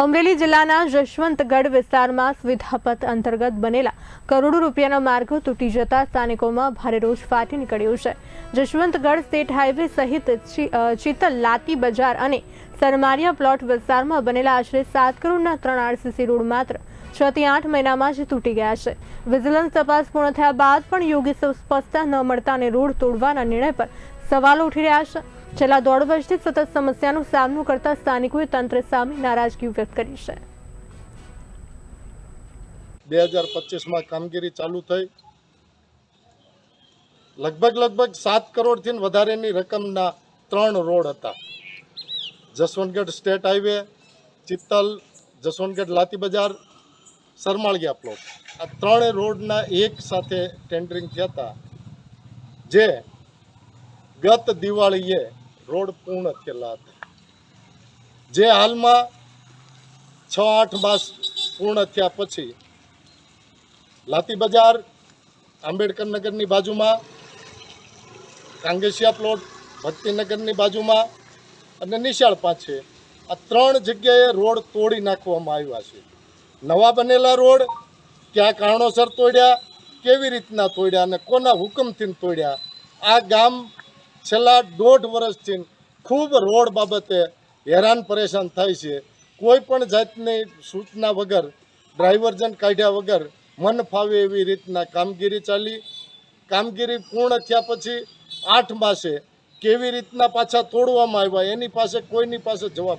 અમરેલી જિલ્લાના જશવંતગઢ વિસ્તારમાં સુવિધાપથ અંતર્ગત બનેલા કરોડો રૂપિયાનો માર્ગ તૂટી જતા સ્થાનિકોમાં ભારે રોષ ફાટી નીકળ્યો છે। જશવંતગઢ સ્ટેટ હાઈવે સહિત ચિતલ લાતી બજાર અને સરમારિયા પ્લોટ વિસ્તારમાં બનેલા આશરે 7 કરોડના 3 આરસીસી રોડ માત્ર 6 થી 8 મહિનામાં જ તૂટી ગયા છે। વિજિલન્સ તપાસ પૂર્ણ થયા બાદ પણ યોગ્ય સ્પષ્ટતા ન મળતા અને રોડ તોડવાના નિર્ણય પર સવાલો ઉઠી રહ્યા છે। છેલ્લા 1.5 વર્ષથી સતત સમસ્યાનો સામનો કરતા સ્થાનિકોએ તંત્ર સામે નારાજગી વ્યક્ત કરી છે। 2025માં કામગીરી ચાલુ થઈ લગભગ 7 કરોડથી વધારેની રકમના 3 રોડ હતા। જશવંતગઢ સ્ટેટ હાઈવે, ચિત્તલ, જશવંતગઢ લાતી બજાર, સરમાળિયા પ્લોટ, આ 3 રોડના એક સાથે ટેન્ડરિંગ થયા હતા, જે ગત દિવાળીએ રોડ પૂર્ણ થયેલા હતા, જે હાલમાં 6-8 માસ પૂર્ણ થયા પછી લાતી બજાર, આંબેડકર નગરની બાજુમાં, કાંગેસિયા પ્લોટ, ભક્તિનગરની બાજુમાં અને નિશાળ પાસે આ 3 જગ્યાએ રોડ તોડી નાખવામાં આવ્યા છે। નવા બનેલા રોડ કયા કારણોસર તોડ્યા, કેવી રીતના તોડ્યા અને કોના હુકમથી તોડ્યા, આ ગામ છેલ્લા 1.5 વર્ષથી ખૂબ રોડ બાબતે હેરાન પરેશાન થાય છે। કોઈ પણ જાતની સૂચના વગર, ડ્રાઈવર્જન કાઢ્યા વગર મન ફાવે એવી રીતના કામગીરી ચાલી। કામગીરી પૂર્ણ થયા પછી 8 માસે કેવી રીતના પાછા તોડવામાં આવ્યા એની પાસે કોઈની પાસે જવાબ